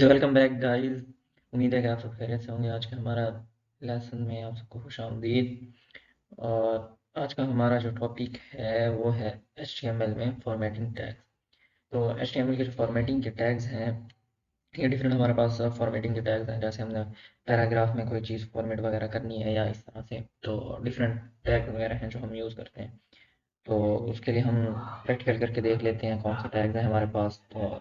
जी welcome back guys. उम्मीद है कि आप सब खैरियत से होंगे। आज का हमारा लेसन में आप सबको खुशामदीद। और आज का हमारा जो टॉपिक है वो है HTML में फॉर्मेटिंग टैग्स। तो HTML के जो फॉर्मेटिंग के टैग्स हैं, ये डिफरेंट हमारे पास फॉर्मेटिंग के टैग्स हैं। जैसे हमने पैराग्राफ में कोई चीज़ फॉर्मेट वगैरह करनी है या इस तरह से, तो डिफरेंट टैग वगैरह हैं जो हम यूज़ करते हैं। तो उसके लिए हम प्रैक्टिकल करके देख लेते हैं कौन से टैग्स हैं हमारे पास, तो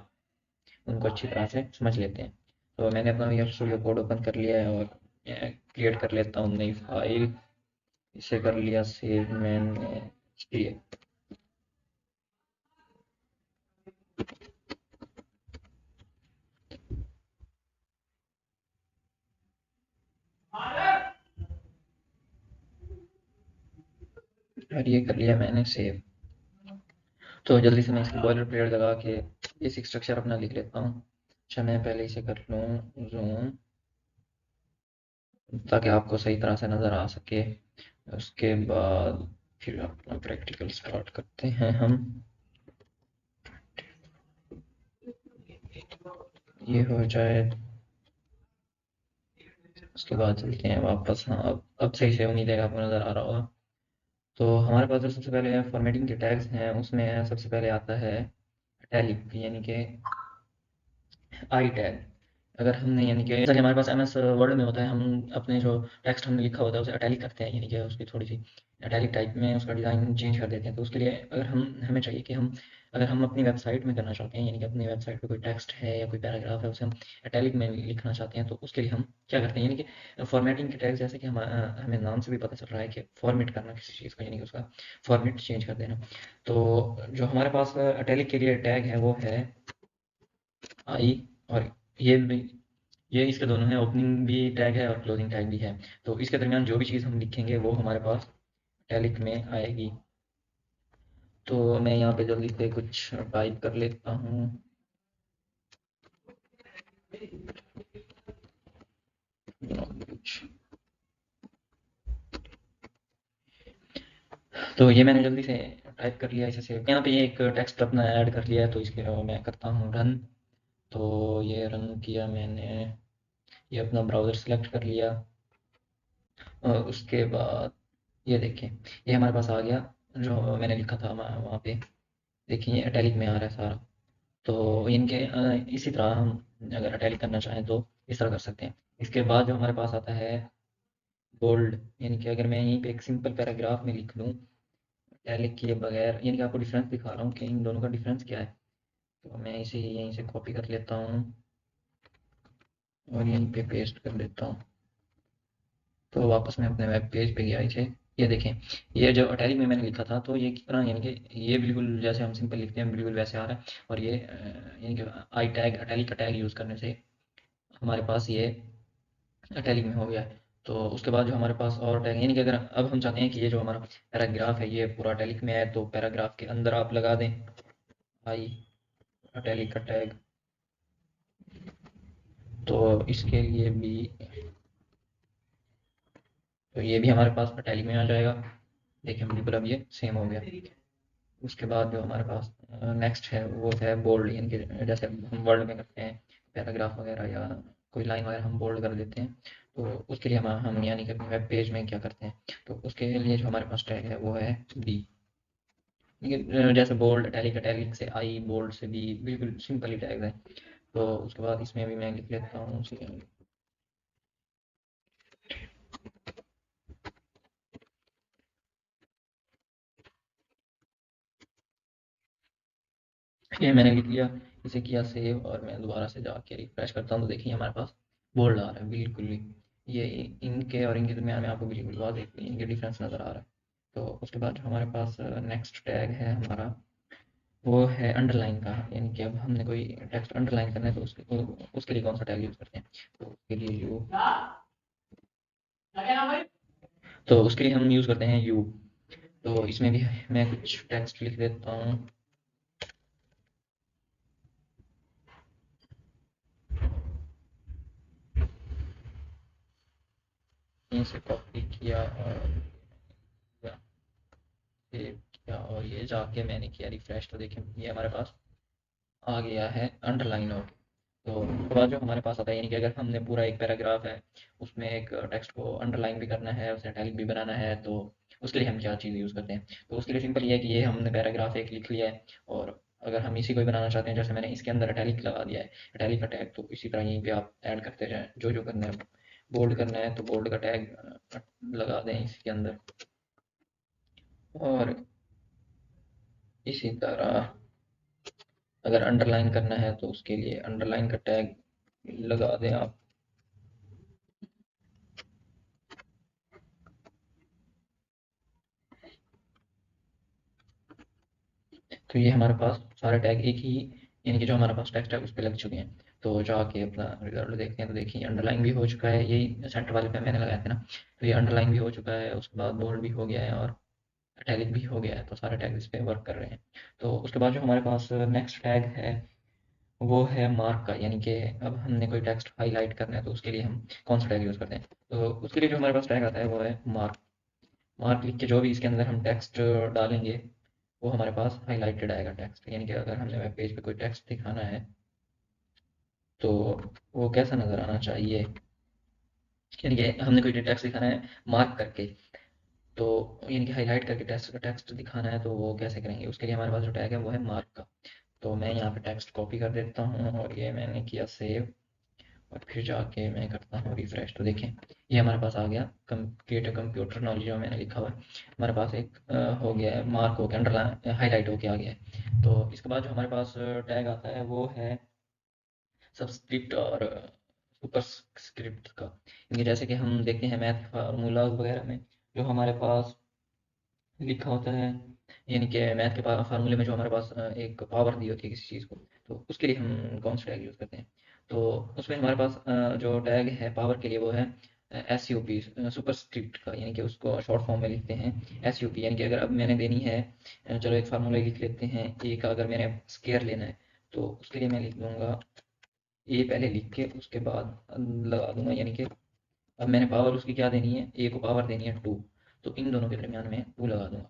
उनको अच्छी तरह से समझ लेते हैं। तो मैंने अपना विजुअल स्टूडियो कोड ओपन कर लिया है और क्रिएट कर लेता हूँ नई फाइल। इसे कर लिया सेव मैंने और ये कर लिया मैंने सेव। तो जल्दी से मैं इसकी बॉयलर प्लेट लगा के बेसिक स्ट्रक्चर अपना लिख लेता हूँ। अच्छा, मैं पहले इसे कर लूँ जूम ताकि आपको सही तरह से नज़र आ सके। उसके बाद फिर अपना प्रैक्टिकल स्टार्ट करते हैं हम। ये हो जाए, उसके बाद चलते हैं वापस। हाँ, अब सही से उम्मीद है कि आपको नज़र आ रहा होगा। तो हमारे पास जो सबसे पहले फॉर्मेटिंग के टैग्स हैं उसमें सबसे पहले आता है इटैलिक, यानी कि आई टैग। अगर हमने यानी कि जैसा कि हमारे पास MS वर्ड में होता है, हम अपने जो टेक्स्ट हमने लिखा होता है उसे इटैलिक करते हैं, यानी कि उसकी थोड़ी सी इटैलिक टाइप में उसका डिज़ाइन चेंज कर देते हैं। तो उसके लिए अगर हमें चाहिए कि हम अगर हम अपनी वेबसाइट में करना चाहते हैं, यानी कि अपनी वेबसाइट पे कोई टेक्स्ट है या कोई पैराग्राफ है उसे हम इटैलिक में लिखना चाहते हैं, तो उसके लिए हम क्या करते हैं, यानी कि फॉर्मेटिंग के टैग्स, जैसे कि हमें नाम से भी पता चल रहा है कि फॉर्मेट करना किसी चीज़ का, यानी कि उसका फॉर्मेट चेंज कर देना। तो जो हमारे पास इटैलिक के लिए टैग है वो है आई। और ये भी, ये इसके दोनों हैं, ओपनिंग भी टैग है और क्लोजिंग टैग भी है। तो इसके दरमियान जो भी चीज़ हम लिखेंगे वो हमारे पास टैलिक में आएगी। तो मैं यहाँ पे जल्दी से कुछ टाइप कर लेता हूँ। कुछ, तो ये मैंने जल्दी से टाइप कर लिया इसे सेव। यहाँ पे ये एक टेक्स्ट अपना ऐड कर लिया है, तो इसके मैं करता हूँ रन। तो ये रन किया मैंने, ये अपना ब्राउज़र सेलेक्ट कर लिया। और उसके बाद ये देखें, ये हमारे पास आ गया जो मैंने लिखा था वहाँ पे। देखिए ये इटैलिक में आ रहा है सारा। तो इनके इसी तरह हम अगर इटैलिक करना चाहें तो इस तरह कर सकते हैं। इसके बाद जो हमारे पास आता है बोल्ड, यानी कि अगर मैं यहीं पे एक सिंपल पैराग्राफ में लिख लूँ इटैलिक किए बगैर, यानी कि आपको डिफरेंस दिखा रहा हूँ कि इन दोनों का डिफरेंस क्या है। तो मैं इसे यहीं से कॉपी कर लेता हूँ और यहीं पे पेस्ट कर देता हूँ। तो वापस मैं अपने वेब पेज पे गया इसे। ये देखें, ये जो इटैलिक में मैंने लिखा था तो ये कितना, यानी कि ये बिल्कुल जैसे हम सिंपल लिखते हैं बिल्कुल वैसे आ रहा है। और ये यानी कि आई टैग, इटैलिक का टैग यूज़ करने से हमारे पास ये इटैलिक में हो गया है। तो उसके बाद जो हमारे पास और टैग, यानी कि अगर अब हम चाहते हैं कि ये जो हमारा पैराग्राफ है ये पूरा इटैलिक में है, तो पैराग्राफ के अंदर आप लगा दें आई इटैलिक का टैग। तो इसके लिए भी, तो ये भी हमारे पास इटैलिक में आ जाएगा। देखिए बिल्कुल अब ये सेम हो गया। उसके बाद जो हमारे पास नेक्स्ट है वो है बोल्ड, यानी कि जैसे हम वर्ड में करते हैं पैराग्राफ वगैरह या कोई लाइन वगैरह हम बोल्ड कर देते हैं। तो उसके लिए हम यानी कि अपने वेब पेज में क्या करते हैं, तो उसके लिए जो हमारे पास टैग है वो है बी। जैसे बोल्ड, इटैलिक, इटैलिक से आई, बोल्ड से बी, बिल्कुल सिंपल ही टैग है। तो उसके बाद इसमें भी मैं लिख लेता हूँ ये मैंने लिख लिया। इसे किया सेव और मैं दोबारा से जाके रिफ्रेश करता हूँ तो देखिए हमारे पास बोल्ड आ रहा है बिल्कुल भी। ये इनके और इनके दरमियान में आपको बिल्कुल वाज़ेह इनके डिफरेंस नज़र आ रहा है। तो उसके बाद जो हमारे पास नेक्स्ट टैग है हमारा वो है अंडरलाइन का, यानी कि अब हमने कोई टेक्स्ट अंडरलाइन करना है तो उसके लिए कौन सा टैग यूज़ करते हैं। तो उसके लिए यू, तो उसके लिए हम यूज़ करते हैं यू। तो इसमें भी मैं कुछ टेक्स्ट लिख देता हूँ। यहीं से कॉपी किया और सेव किया और ये जाके मैंने किया रिफ्रेश, तो देखें ये हमारे पास आ गया है अंडरलाइन हो। तो उसके बाद जो हमारे पास आता है, यानी कि अगर हमने पूरा एक पैराग्राफ है, उसमें एक टेक्स्ट को अंडरलाइन भी करना है, उसे इटैलिक भी बनाना है, तो उसके लिए हम क्या चीज़ यूज़ करते हैं? तो उसके लिए सिंपल ये है कि ये हमने पैराग्राफ एक लिख लिया है, और अगर हम इसी को ही बनाना चाहते हैं, जैसे मैंने इसके अंदर इटैलिक लगा दिया है, इटैलिक का टैग, तो इसी तरह यहीं पे आप ऐड करते जाएँ, जो जो करना है। बोल्ड करना है तो बोल्ड का टैग लगा दें इसके अंदर, और इसी तरह अगर अंडरलाइन करना है तो उसके लिए अंडरलाइन का टैग लगा दें आप। तो ये हमारे पास सारे टैग एक ही, यानी कि जो हमारे पास टेक्स्ट है उस पे लग चुके हैं। तो जाके अपना रिजल्ट देखते हैं, तो देखिए अंडरलाइन भी हो चुका है, यही सेंटर वाले पे मैंने लगाया था ना, तो ये अंडरलाइन भी हो चुका है, उसके बाद बोल्ड भी हो गया है और इटैलिक भी हो गया है, तो सारे टैग इस पे वर्क कर रहे हैं। तो उसके बाद जो हमारे पास नेक्स्ट टैग है वो है मार्क का, यानी कि अब हमने कोई टेक्स्ट हाईलाइट करना है तो उसके लिए हम कौन सा टैग यूज़ करते हैं। तो उसके लिए जो हमारे पास टैग आता है वो है मार्क। मार्क लिख के जो भी इसके अंदर हम टेक्स्ट डालेंगे वो हमारे पास हाईलाइटेड आएगा टेक्स्ट, यानी कि अगर हमने वेब पेज पे कोई टेक्स्ट दिखाना है तो वो कैसा नज़र आना चाहिए, यानी कि हमने कोई टेक्स्ट दिखाना है मार्क करके, तो यानी कि हाईलाइट करके टेक्स्ट का टेक्स्ट दिखाना है, तो वो कैसे करेंगे, उसके लिए हमारे पास जो टैग है वो है मार्क का। तो मैं यहाँ पे टेक्स्ट कॉपी कर देता हूँ और ये मैंने किया सेव, और फिर जाके मैं करता हूँ रिफ्रेश, तो देखें ये हमारे पास आ गया, क्रिएट अ कंप्यूटर नॉलेज जो मैंने लिखा हुआ है हमारे पास एक हो गया है, मार्क हो गया, अंडरलाइन हाईलाइट होके आ गया है। तो इसके बाद जो हमारे पास टैग आता है वो है सबस्क्रिप्ट और सुपर स्क्रिप्ट का, यानी जैसे कि हम देखते हैं मैथ फार्मूलाज वगैरह में जो हमारे पास लिखा होता है, यानी कि मैथ के फार्मूले में जो हमारे पास एक पावर दी होती है किसी चीज़ को, तो उसके लिए हम कौन सा टैग यूज़ करते हैं। तो उसमें हमारे पास जो टैग है पावर के लिए वो है S U P, super script का, यानी कि उसको शॉर्ट फॉर्म में लिखते हैं एस यू पी, यानी कि अगर अब मैंने देनी है चलो एक फार्मूला लिख लेते हैं ए का, अगर मैंने स्केयर लेना है तो उसके लिए मैं लिख दूंगा ए, पहले लिख के उसके बाद लगा दूंगा, यानी कि अब मैंने पावर उसकी क्या देनी है, ए को पावर देनी है 2, तो इन दोनों के दरमियान में 2 लगा दूंगा।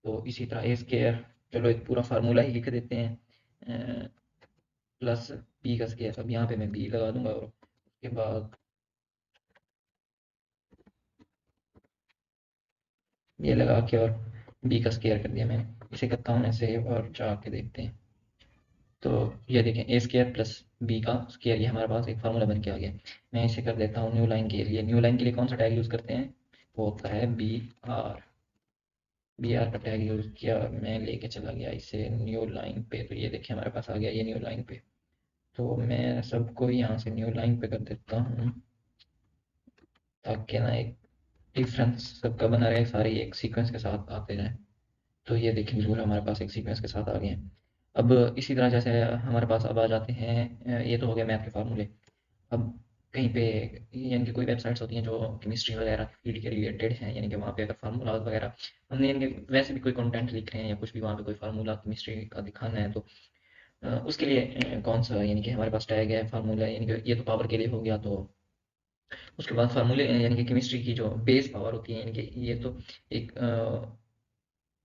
तो इसी तरह ए स्केयर, चलो एक पूरा फार्मूला ही लिख देते हैं प्लस बी का स्केयर, अब यहाँ पे मैं बी लगा दूंगा, और उसके बाद ये लगा के और बी का स्केयर कर दिया मैंने। इसे करता हूँ मैं सेव और जाके देखते हैं, तो ये देखें ए स्केयर प्लस बी का स्केयर, ये हमारे पास एक फार्मूला बन के आ गया। मैं इसे कर देता हूँ न्यू लाइन के लिए, न्यू लाइन के लिए कौन सा टैग यूज़ करते हैं, वो होता है आर बी आर का टैग यूज़ किया और मैं लेके चला गया इसे न्यू लाइन पे, तो ये देखिए हमारे पास आ गया ये न्यू लाइन पे। तो मैं सबको यहाँ से न्यू लाइन पे कर देता हूँ ताकि ना एक डिफरेंस सबका बना रहे, सारे एक सीक्वेंस के साथ आते जाएं। तो ये देखिए बिल्कुल हमारे पास एक सीक्वेंस के साथ आ गए हैं। अब इसी तरह जैसे हमारे पास अब आ जाते हैं, ये तो हो गया मैथ के फार्मूले। अब कहीं पे यानी कि कोई वेबसाइट्स होती हैं जो केमिस्ट्री वगैरह फील्ड के रिलेटेड हैं, यानी कि वहाँ पे अगर फार्मूला वगैरह हमने यानी कि वैसे भी कोई कंटेंट लिख रहे हैं या कुछ भी वहाँ पे कोई फार्मूला केमिस्ट्री का दिखाना है, तो उसके लिए कौन सा, यानी कि हमारे पास टैग है फार्मूला, यानी कि ये तो पावर के लिए हो गया, तो उसके बाद फार्मूले यानी कि केमिस्ट्री की जो बेस पावर होती है, यानी कि एक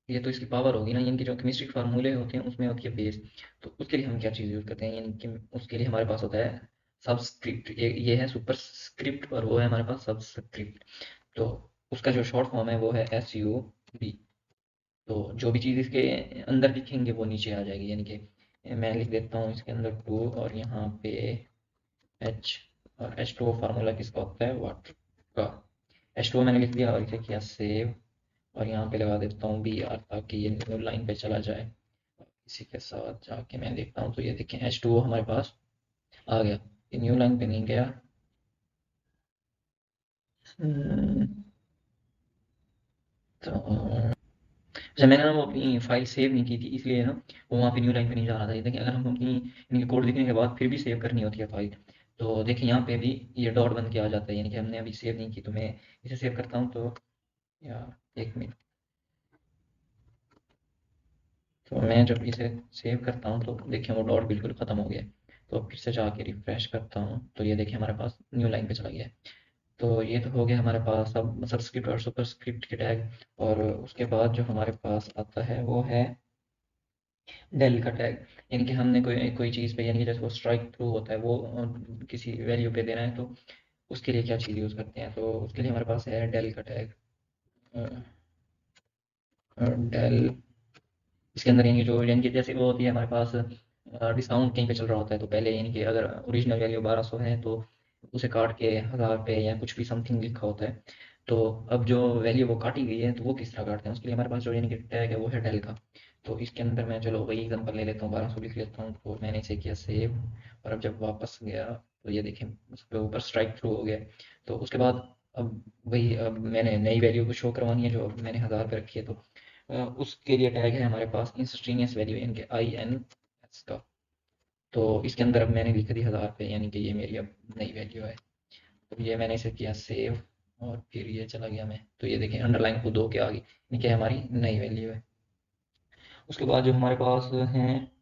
ये तो इसकी पावर होगी ना, यानी कि जो केमिस्ट्री के फार्मूले होते हैं उसमें होती है बेस। तो उसके लिए हम क्या चीज़ यूज़ करते हैं, यानी कि उसके लिए हमारे पास होता है सबस्क्रिप्ट, ये है सुपर स्क्रिप्ट और वो है हमारे पास सबस्क्रिप्ट। तो उसका जो शॉर्ट फॉर्म है वो है एस यू बी। तो जो भी चीज़ इसके अंदर लिखेंगे वो नीचे आ जाएगी, यानी कि मैं लिख देता हूँ इसके अंदर 2 और यहाँ पे एच, और एच टू फार्मूला किसका होता है, वाटर का। एच टू मैंने लिख दिया और इसे किया सेव, और यहाँ पे लगा देता हूँ बी आर ताकि ये न्यू लाइन पे चला जाए। इसी के साथ जाके मैं देखता हूँ, तो ये देखें एच टू हमारे पास आ गया, ये न्यू लाइन पे नहीं गया। हम्म, तो अच्छा मैंने ना वो अपनी फाइल सेव नहीं की थी, इसलिए ना वो वहाँ पे न्यू लाइन पे नहीं जा रहा था। ये देखिए अगर हम अपनी इनके कोड लिखने के बाद फिर भी सेव करनी होती है फाइल, तो देखिए यहाँ पे भी ये डॉट बन के आ जाता है, यानी कि हमने अभी सेव नहीं की। तो मैं इसे सेव करता हूँ, तो यार एक मिनट, तो मैं जब इसे सेव करता हूँ तो देखिए वो डॉट बिल्कुल ख़त्म हो गया है। तो फिर से जाके रिफ्रेश करता हूँ तो ये देखिए हमारे पास न्यू लाइन पे चला गया है। तो ये तो हो गया हमारे पास सब सबस्क्रिप्ट और सुपरस्क्रिप्ट के टैग। और उसके बाद जो हमारे पास आता है वो है डेल का टैग, यानी कि हमने कोई कोई चीज़ पे, यानी कि जैसे वो स्ट्राइक थ्रू होता है, वो किसी वैल्यू पे देना है, तो उसके लिए क्या चीज़ यूज़ करते हैं, तो उसके लिए हमारे पास है डेल का टैग। डेल, इसके अंदर यानी कि जो, यानी कि जैसे वो होती है हमारे पास डिस्काउंट कहीं पे चल रहा होता है, तो पहले यानी कि अगर ओरिजिनल वैल्यू 1200 है, तो उसे काट के 1000 पे या कुछ भी समथिंग लिखा होता है। तो अब जो वैल्यू वो काटी गई है, तो वो किस तरह काटते हैं, उसके लिए हमारे पास जो यानी कि टैग है वो है डेल का। तो इसके अंदर मैं चलो वही एग्जांपल ले लेता हूँ, 1200 लिख लेता हूँ, तो मैंने इसे किया सेव। और अब जब वापस गया, तो ये देखें उसके ऊपर स्ट्राइक थ्रू हो गया। तो उसके बाद अब वही, अब मैंने नई वैल्यू को शो करवानी है, जो अब मैंने 1000 पे रखी है, तो उसके लिए टैग है हमारे पास इंस्टेंटेनियस वैल्यू, यानी कि INS का। तो इसके अंदर अब मैंने लिख दी 1000 पे, यानी कि ये मेरी अब नई वैल्यू है। तो ये मैंने इसे किया सेव, और फिर ये चला गया मैं, तो ये देखिए अंडरलाइन खुद हो के आ गई, यानी कि हमारी नई वैल्यू है। उसके बाद जो हमारे पास है,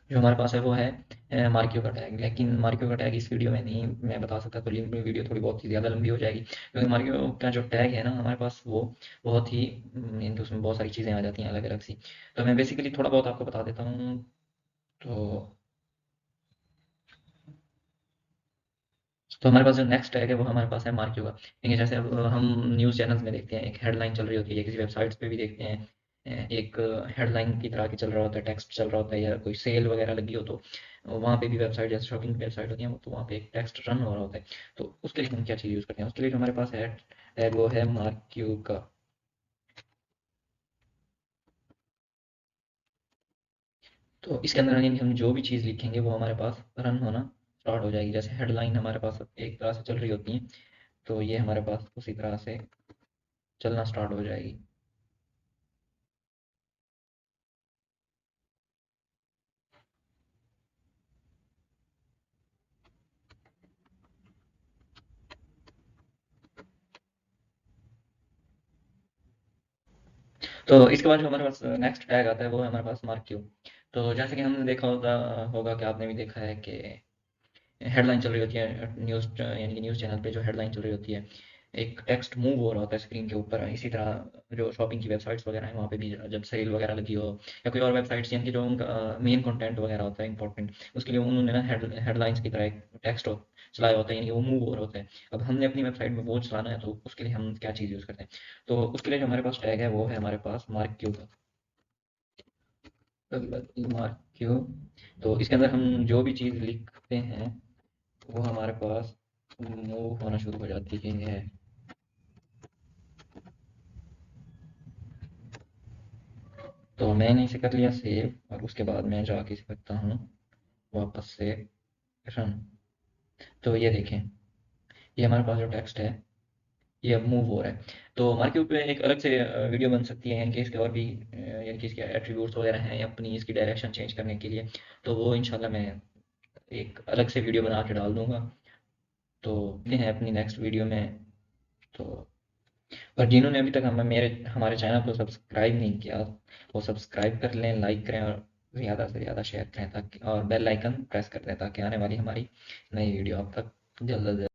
जो हमारे पास है वो है मार्क्यो का टैग। लेकिन मार्क्यो का टैग इस वीडियो में नहीं मैं बता सकता, तो वीडियो थोड़ी बहुत ही ज़्यादा लंबी हो जाएगी, क्योंकि मार्क्यो का जो टैग है ना हमारे पास, वो बहुत ही यानी कि उसमें बहुत सारी चीज़ें आ जाती हैं अलग अलग सी। तो मैं बेसिकली थोड़ा बहुत आपको बता देता हूँ। तो हमारे पास जो नेक्स्ट टैग है वो हमारे पास है मार्क्यो का। देखिए जैसे अब हम न्यूज़ चैनल्स में देखते हैं, एक हेडलाइन चल रही होती है, किसी वेबसाइट्स पे भी देखते हैं, एक हेडलाइन की तरह की चल रहा होता है, टेक्स्ट चल रहा होता है, या कोई सेल वगैरह लगी हो, तो वहाँ पे भी वेबसाइट, जैसे शॉपिंग वेबसाइट होती है, तो वहाँ पे एक टेक्स्ट रन हो रहा होता है। तो उसके लिए हम क्या चीज़ यूज़ करते हैं, उसके लिए जो हमारे पास है टैग वो है मार्क्यो का। तो इसके अंदर यानी हम जो भी चीज़ लिखेंगे वो हमारे पास रन होना स्टार्ट हो जाएगी। जैसे हेडलाइन हमारे पास एक तरह से चल रही होती है, तो ये हमारे पास उसी तरह से चलना स्टार्ट हो जाएगी। तो इसके बाद जो हमारे पास नेक्स्ट टैग आता है वो है हमारे पास मार्क क्यू। तो जैसे कि हमने देखा होगा होगा कि आपने भी देखा है कि हेडलाइन चल रही होती है न्यूज़, यानी कि न्यूज़ चैनल पे जो हेडलाइन चल रही होती है, एक टेक्स्ट मूव हो रहा होता है स्क्रीन के ऊपर। इसी तरह जो शॉपिंग की वेबसाइट्स वगैरह हैं, वहाँ पे भी जब सेल वगैरह लगी हो, या कोई और वेबसाइट्स, यानी कि जो उनका मेन कंटेंट वगैरह होता है इंपॉर्टेंट, उसके लिए उन्होंने ना हेडलाइंस की तरह एक टेक्स्ट चलाया होता है, यानी कि वो मूव हो रहा होता है। अब हमने अपनी वेबसाइट में वो चलाना है, तो उसके लिए हम क्या चीज़ यूज़ करते हैं, तो उसके लिए जो हमारे पास टैग है वो है हमारे पास मार्क क्यू का। Mark Q. तो इसके अंदर हम जो भी चीज़ लिखते हैं वो हमारे पास मूव होना शुरू हो जाती है। तो मैंने इसे कर लिया सेव, और उसके बाद मैं जाके इसे करता हूँ वापस से रन। तो ये देखें, ये हमारे पास जो टेक्स्ट है ये अब मूव हो रहा है। तो मार्केट पे एक अलग से वीडियो बन सकती है, यानी कि इसके और भी यानी कि इसके एट्रीब्यूट्स वगैरह हैं अपनी इसकी डायरेक्शन चेंज करने के लिए। तो वो इंशाल्लाह मैं एक अलग से वीडियो बना के डाल दूंगा। तो मिलते हैं अपनी नेक्स्ट वीडियो में। तो और जिन्होंने अभी तक हमारे चैनल को सब्सक्राइब नहीं किया, वो सब्सक्राइब कर लें, लाइक करें, और ज़्यादा से ज़्यादा शेयर करें, ताकि और बेल आइकन प्रेस कर दें, ताकि आने वाली हमारी नई वीडियो आप तक जल्द से जल्द